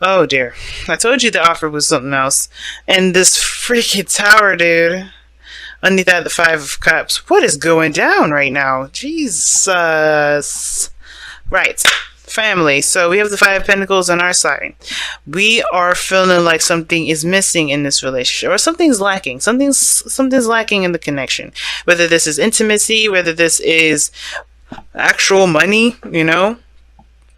Oh dear. I told you the offer was something else. And this freaking tower, dude. Underneath that, the Five of Cups. What is going down right now? Jesus. Right. Family. So we have the Five of Pentacles on our side. We are feeling like something is missing in this relationship, or something's lacking. Something's lacking in the connection. Whether this is intimacy, whether this is actual money, you know.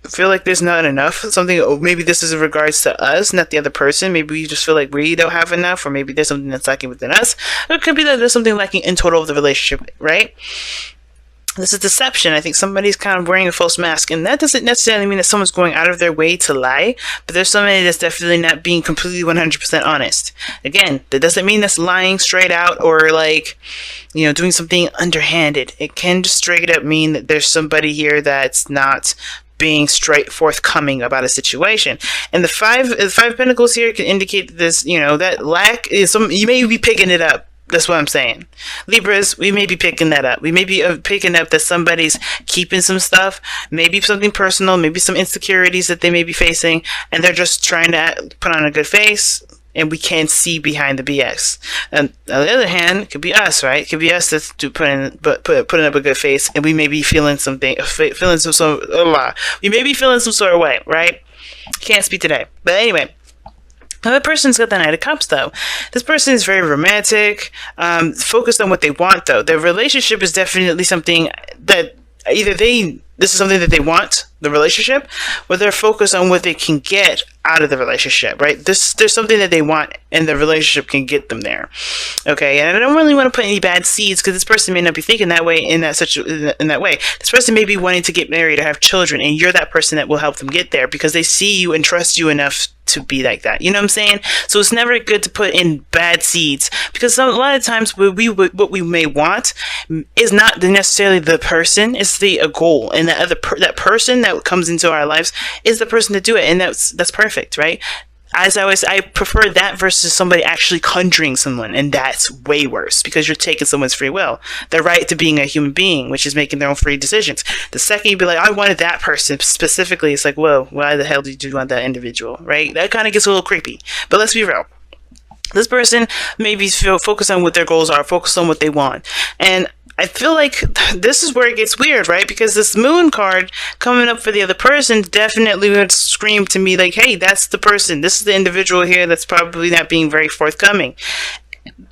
I feel like there's not enough. Something, maybe this is in regards to us, not the other person. Maybe we just feel like we don't have enough, or maybe there's something that's lacking within us. Or it could be that there's something lacking in total of the relationship, right? This is deception. I think somebody's kind of wearing a false mask, and that doesn't necessarily mean that someone's going out of their way to lie, but there's somebody that's definitely not being completely 100% honest. Again, that doesn't mean that's lying straight out, or like, you know, doing something underhanded. It can just straight up mean that there's somebody here that's not being straight forthcoming about a situation. And the five of Pentacles here can indicate that this, you know, that lack is you may be picking it up. That's what I'm saying. Libras, we may be picking that up. We may be picking up that somebody's keeping some stuff, maybe something personal, maybe some insecurities that they may be facing, and they're just trying to put on a good face, and we can't see behind the BS. And on the other hand, it could be us, right? It could be us that's putting up a good face, and we may be feeling something, we may be feeling some sort of way, right? Can't speak today. But anyway, the person's got the Knight of Cups, though. This person is very romantic, focused on what they want, though. Their relationship is definitely something that this is something that they want, the relationship, or they're focused on what they can get out of the relationship, right? There's something that they want, and the relationship can get them there. Okay, and I don't really want to put any bad seeds, because this person may not be thinking that way in that way. This person may be wanting to get married or have children, and you're that person that will help them get there, because they see you and trust you enough to be like that. You know what I'm saying? So it's never good to put in bad seeds, because a lot of times what we may want is not necessarily the person, it's the goal, and that person that comes into our lives is the person to do it, and that's perfect, right? As I prefer that versus somebody actually conjuring someone, and that's way worse, because you're taking someone's free will, their right to being a human being, which is making their own free decisions. The second you be like, I wanted that person specifically, it's like, whoa, why the hell did you want that individual, right? That kind of gets a little creepy. But let's be real. This person maybe focused on what their goals are, focused on what they want, and I feel like this is where it gets weird, right? Because this Moon card coming up for the other person definitely would scream to me like, hey, that's the person. This is the individual here that's probably not being very forthcoming.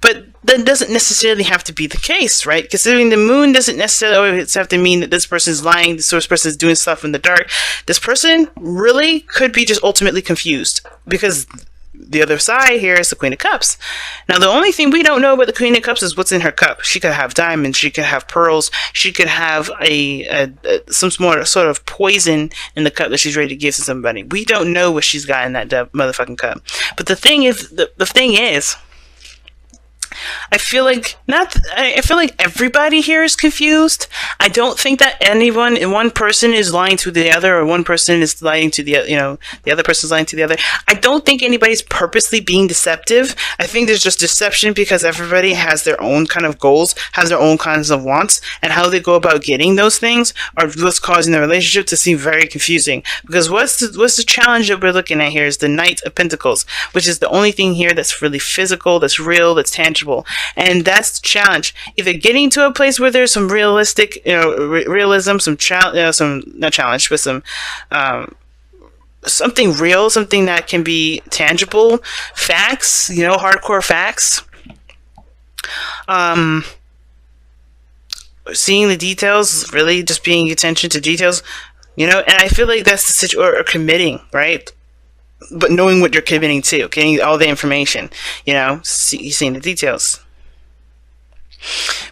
But that doesn't necessarily have to be the case, right? Considering the Moon doesn't necessarily always have to mean that this person is lying, this person is doing stuff in the dark. This person really could be just ultimately confused, because the other side here is the Queen of Cups. Now, the only thing we don't know about the Queen of Cups is what's in her cup. She could have diamonds, she could have pearls, she could have some sort of poison in the cup that she's ready to give to somebody. We don't know what she's got in that motherfucking cup. But the thing is, I feel like everybody here is confused. I don't think that one person is lying to the other, or one person is lying to the other person is lying to the other. I don't think anybody's purposely being deceptive. I think there's just deception because everybody has their own kind of goals, has their own kinds of wants, and how they go about getting those things are what's causing the relationship to seem very confusing. Because what's the challenge that we're looking at here is the Knight of Pentacles, which is the only thing here that's really physical, that's real, that's tangible. And that's the challenge. Either getting to a place where there's some realistic, realism, some not challenge, but some something real, something that can be tangible, facts, hardcore facts. Seeing the details, really just paying attention to details, and I feel like that's the situation, or committing, right? But knowing what you're committing to, getting all the information, seeing the details.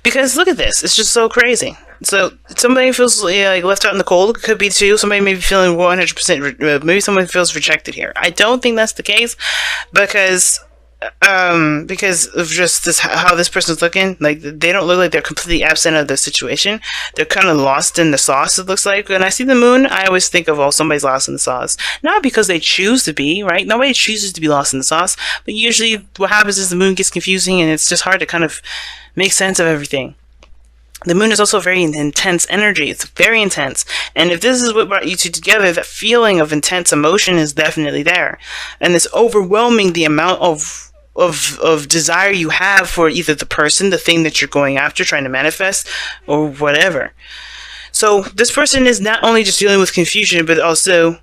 Because look at this, it's just so crazy. So somebody feels like left out in the cold. It could be too. Somebody may be feeling 100%. Maybe someone feels rejected here. I don't think that's the case, because of just how this person's looking. Like, they don't look like they're completely absent of the situation. They're kind of lost in the sauce, it looks like. When I see the Moon, I always think of, somebody's lost in the sauce. Not because they choose to be, right? Nobody chooses to be lost in the sauce. But usually what happens is the Moon gets confusing, and it's just hard to kind of make sense of everything. The moon is also very intense energy. It's very intense. And if this is what brought you two together, that feeling of intense emotion is definitely there. And it's overwhelming the amount of desire you have for either the person, the thing that you're going after, trying to manifest, or whatever. So this person is not only just dealing with confusion, but also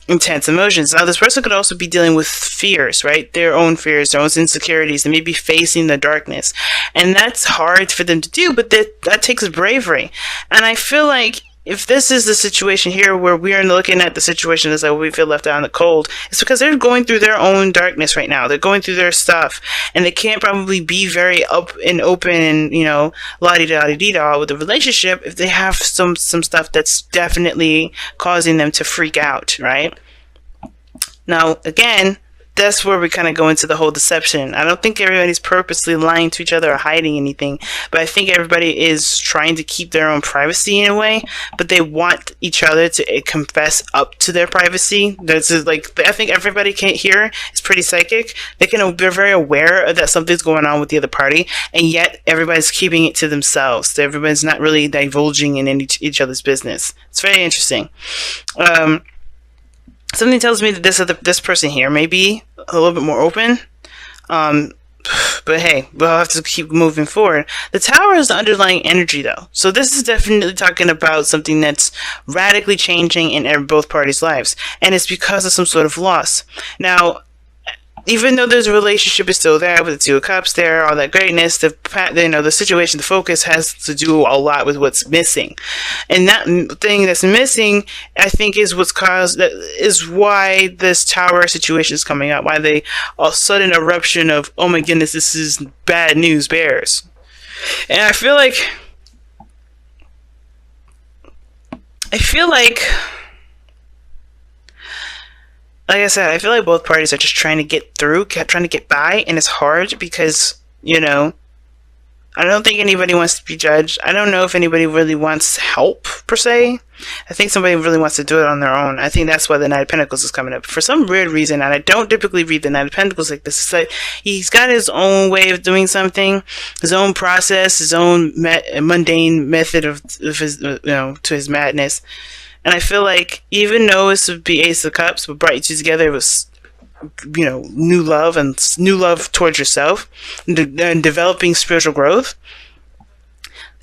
intense emotions. Now, this person could also be dealing with fears, right? Their own fears, their own insecurities. They may be facing the darkness. And that's hard for them to do, but that takes bravery. And I feel like if this is the situation here where we are looking at the situation as like we feel left out in the cold, it's because they're going through their own darkness right now. They're going through their stuff, and they can't probably be very up and open and, you know, la-di-da-di-da with the relationship if they have some stuff that's definitely causing them to freak out, right? Now, again, that's where we kind of go into the whole deception. I don't think everybody's purposely lying to each other or hiding anything, but I think everybody is trying to keep their own privacy in a way, but they want each other to confess up to their privacy. That's like, I think everybody here is pretty psychic. They're very aware that something's going on with the other party, and yet everybody's keeping it to themselves. So everybody's not really divulging in each other's business. It's very interesting. Something tells me that this person here may be a little bit more open. But hey, we'll have to keep moving forward. The Tower is the underlying energy, though. So this is definitely talking about something that's radically changing in both parties' lives. And it's because of some sort of loss. Now, even though there's a relationship is still there with the Two of Cups there, all that greatness, the situation, the focus has to do a lot with what's missing. And that thing that's missing, I think, is why this Tower situation is coming up, why they all sudden eruption of, oh my goodness, this is bad news bears. And I feel like I said, I feel like both parties are just trying to get through, trying to get by, and it's hard because, you know, I don't think anybody wants to be judged. I don't know if anybody really wants help, per se. I think somebody really wants to do it on their own. I think that's why the Knight of Pentacles is coming up. For some weird reason, and I don't typically read the Knight of Pentacles like this, it's like he's got his own way of doing something, his own process, his own mundane method of his, to his madness. And I feel like even though this would be Ace of Cups, what brought you two together was, new love and new love towards yourself and developing spiritual growth.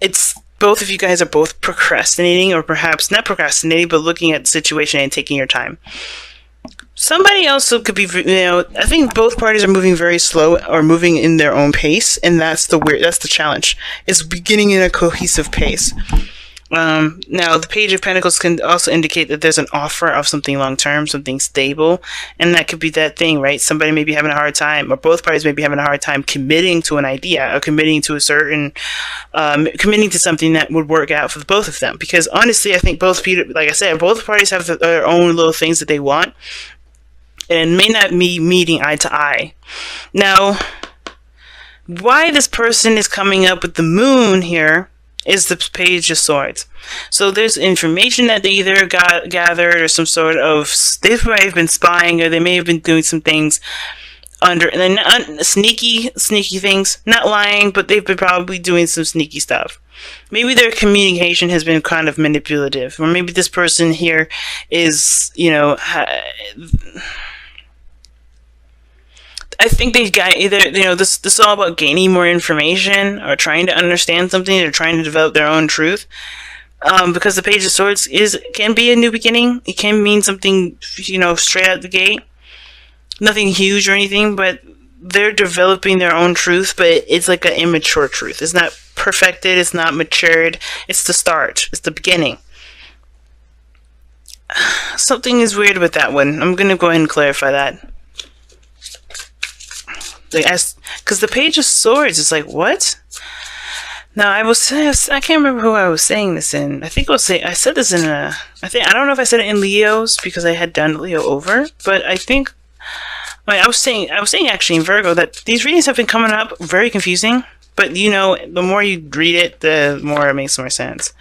It's both of you guys are both procrastinating, or perhaps not procrastinating, but looking at the situation and taking your time. Somebody also could be, I think both parties are moving very slow or moving in their own pace, and that's the challenge. Is beginning in a cohesive pace. Now, the Page of Pentacles can also indicate that there's an offer of something long-term, something stable, and that could be that thing, right? Somebody may be having a hard time, or both parties may be having a hard time committing to an idea, or committing to committing to something that would work out for the both of them. Because honestly, I think both parties have their own little things that they want, and may not be meeting eye to eye. Now, why this person is coming up with the Moon here is the Page of Swords. So there's information that they either gathered, or some sort of, they may have been spying, or they may have been doing some things sneaky things, not lying, but they've been probably doing some sneaky stuff. Maybe their communication has been kind of manipulative, or maybe this person here is, I think they got either, this is all about gaining more information, or trying to understand something, or trying to develop their own truth. Because the Page of Swords can be a new beginning. It can mean something, straight out the gate. Nothing huge or anything, but they're developing their own truth, but it's like an immature truth. It's not perfected, it's not matured. It's the start. It's the beginning. Something is weird with that one. I'm going to go ahead and clarify that. Because the Page of Swords is like, what? Now, I can't remember who I was saying this in. I said this in I don't know if I said it in Leo's, because I had done Leo over, but I think, I was saying actually in Virgo that these readings have been coming up very confusing, but the more you read it, the more it makes more sense.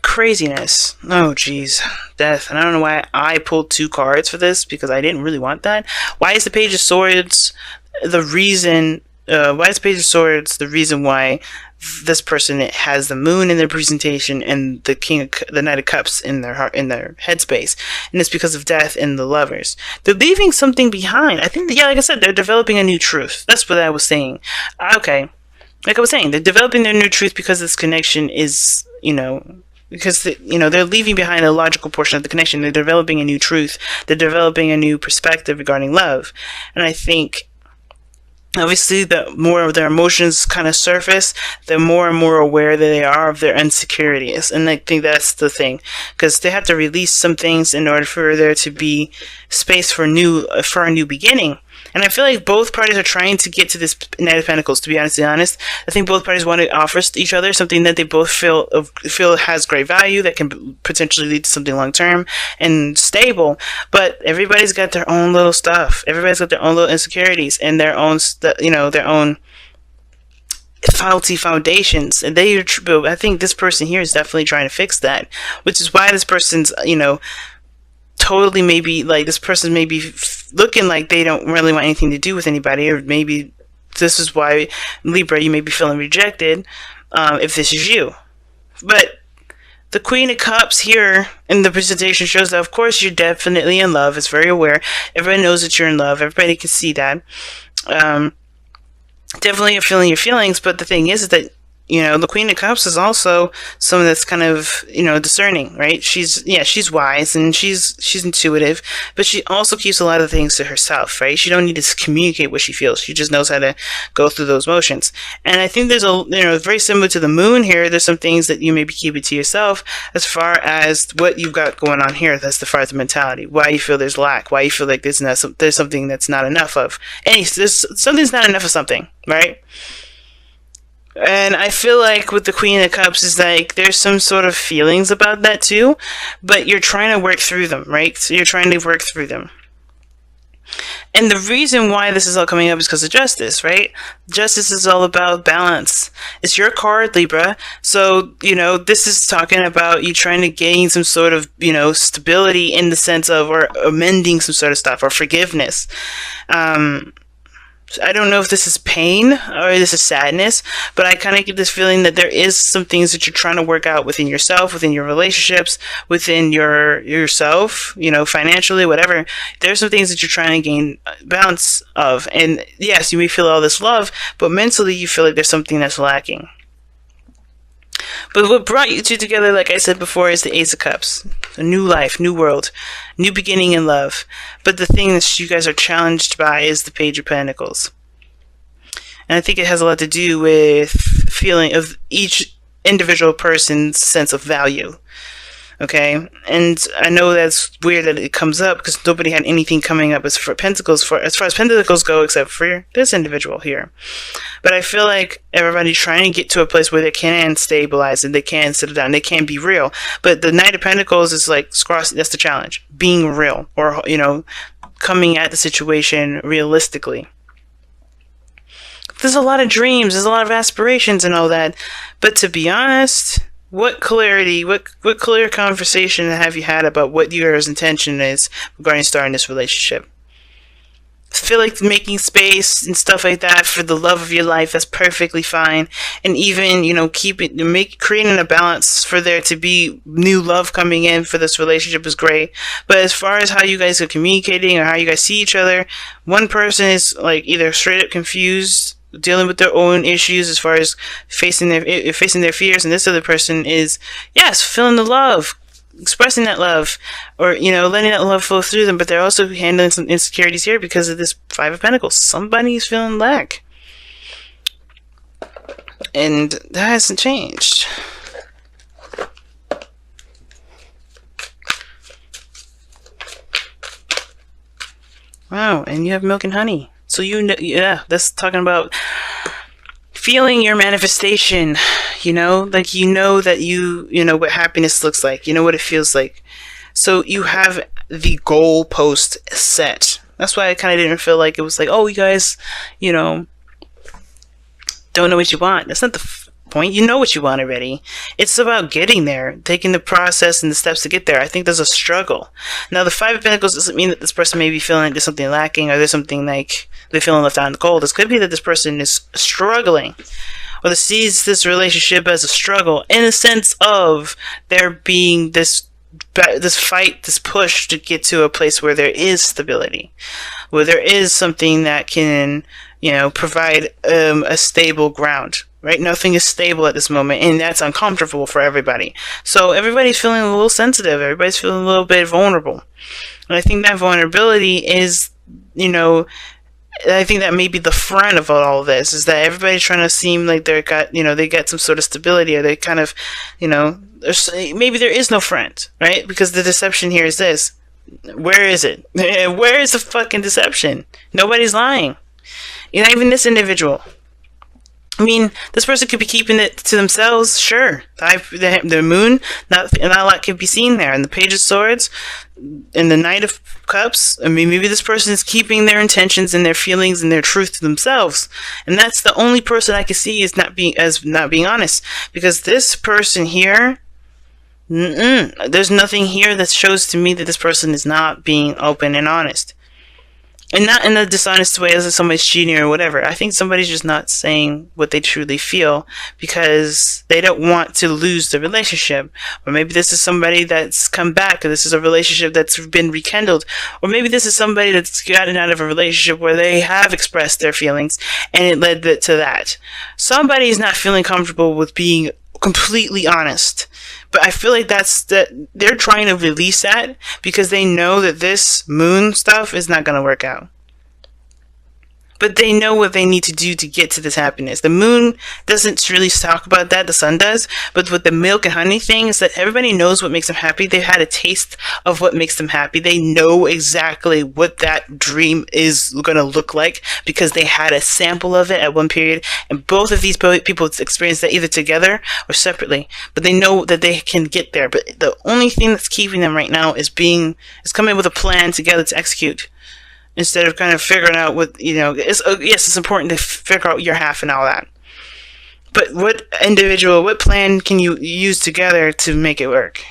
Craziness. Oh, jeez. Death. And I don't know why I pulled 2 cards for this, because I didn't really want that. Why is the Page of Swords the reason Wise Page of Swords, the reason why this person has the moon in their presentation and the Knight of Cups in their heart, in their headspace, and it's because of death and the lovers. They're leaving something behind. I think, like I said, they're developing a new truth. That's what I was saying. Okay, like I was saying, they're developing their new truth because this connection is, because they're leaving behind a logical portion of the connection. They're developing a new truth. They're developing a new perspective regarding love, and I think, obviously, the more of their emotions kind of surface, the more and more aware that they are of their insecurities. And I think that's the thing, because they have to release some things in order for there to be space for a new beginning. And I feel like both parties are trying to get to this Knight of Pentacles, to be honestly honest. I think both parties want to offer each other something that they both feel has great value, that can potentially lead to something long-term and stable. But everybody's got their own little stuff. Everybody's got their own little insecurities and their own, their own faulty foundations. And I think this person here is definitely trying to fix that, which is why this person's, totally, maybe like this person may be looking like they don't really want anything to do with anybody, or maybe this is why, Libra, you may be feeling rejected if this is you. But the Queen of Cups here in the presentation shows that, of course, you're definitely in love. It's very aware. Everybody knows that you're in love. Everybody can see that. Definitely you're feeling your feelings, but the thing is that, the Queen of Cups is also someone that's kind of, discerning, right? She's wise and she's intuitive, but she also keeps a lot of things to herself, right? She don't need to communicate what she feels. She just knows how to go through those motions. And I think there's very similar to the moon here. There's some things that you may be keeping to yourself as far as what you've got going on here. That's the far as the mentality. Why you feel there's lack. Why you feel like there's something that's not enough of. Something's not enough of something, right? And I feel like with the Queen of Cups is like there's some sort of feelings about that too, but you're trying to work through them, right? So you're trying to work through them. And the reason why this is all coming up is because of justice, right? Justice is all about balance. It's your card, Libra. So, this is talking about you trying to gain some sort of, stability in the sense of, or amending some sort of stuff, or forgiveness. I don't know if this is pain or this is sadness, but I kind of get this feeling that there is some things that you're trying to work out within yourself, within your relationships, within yourself, financially, whatever. There's some things that you're trying to gain balance of. And yes, you may feel all this love, but mentally you feel like there's something that's lacking. But what brought you two together, like I said before, is the Ace of Cups. A new life, new world, new beginning in love. But the thing that you guys are challenged by is the Page of Pentacles. And I think it has a lot to do with feeling of each individual person's sense of value. Okay? And I know that's weird that it comes up because nobody had anything coming up as far as pentacles go except for this individual here. But I feel like everybody's trying to get to a place where they can stabilize and they can settle down. They can be real. But the Knight of Pentacles is like, that's the challenge. Being real, or, coming at the situation realistically. There's a lot of dreams. There's a lot of aspirations and all that. But to be honest, what clarity, what clear conversation have you had about what your intention is regarding starting this relationship? I feel like making space and stuff like that for the love of your life, that's perfectly fine. And even, creating a balance for there to be new love coming in for this relationship is great. But as far as how you guys are communicating or how you guys see each other, one person is like either straight up confused, dealing with their own issues as far as facing their fears, and this other person is, yes, feeling the love, expressing that love, or letting that love flow through them, but they're also handling some insecurities here because of this Five of Pentacles. Somebody's feeling lack, and that hasn't changed. Wow, and you have milk and honey. So that's talking about feeling your manifestation, like that you know what happiness looks like, what it feels like. So you have the goal post set. That's why I kind of didn't feel like it was like, oh, you guys, don't know what you want. That's not point. You know what you want already. It's about getting there, taking the process and the steps to get there. I think there's a struggle. Now, the Five of Pentacles doesn't mean that this person may be feeling like there's something lacking or there's something like they're feeling left out in the cold. This could be that this person is struggling or sees this relationship as a struggle in the sense of there being this fight, this push to get to a place where there is stability, where there is something that can, provide a stable ground, right? Nothing is stable at this moment, and that's uncomfortable for everybody. So everybody's feeling a little sensitive. Everybody's feeling a little bit vulnerable. And I think that vulnerability is, I think that may be the front of all of this, is that everybody's trying to seem like they got some sort of stability, or they kind of, maybe there is no front, right? Because the deception here is this. Where is it? Where is the fucking deception? Nobody's lying. Not even this individual. I mean, this person could be keeping it to themselves, sure. The moon, not a lot can be seen there. And the Page of Swords and the Knight of Cups, I mean, maybe this person is keeping their intentions and their feelings and their truth to themselves. And that's the only person I can see as not being honest. Because this person here, there's nothing here that shows to me that this person is not being open and honest. And not in a dishonest way as if somebody's cheating or whatever. I think somebody's just not saying what they truly feel because they don't want to lose the relationship. Or maybe this is somebody that's come back, or this is a relationship that's been rekindled. Or maybe this is somebody that's gotten out of a relationship where they have expressed their feelings and it led to that. Somebody is not feeling comfortable with being completely honest. But I feel like that they're trying to release that because they know that this moon stuff is not going to work out. But they know what they need to do to get to this happiness. The moon doesn't really talk about that. The sun does. But with the milk and honey thing is that everybody knows what makes them happy. They've had a taste of what makes them happy. They know exactly what that dream is going to look like because they had a sample of it at one period. And both of these people experienced that either together or separately. But they know that they can get there. But the only thing that's keeping them right now is coming with a plan together to execute. Instead of kind of figuring out what, yes, it's important to figure out your half and all that. But what plan can you use together to make it work?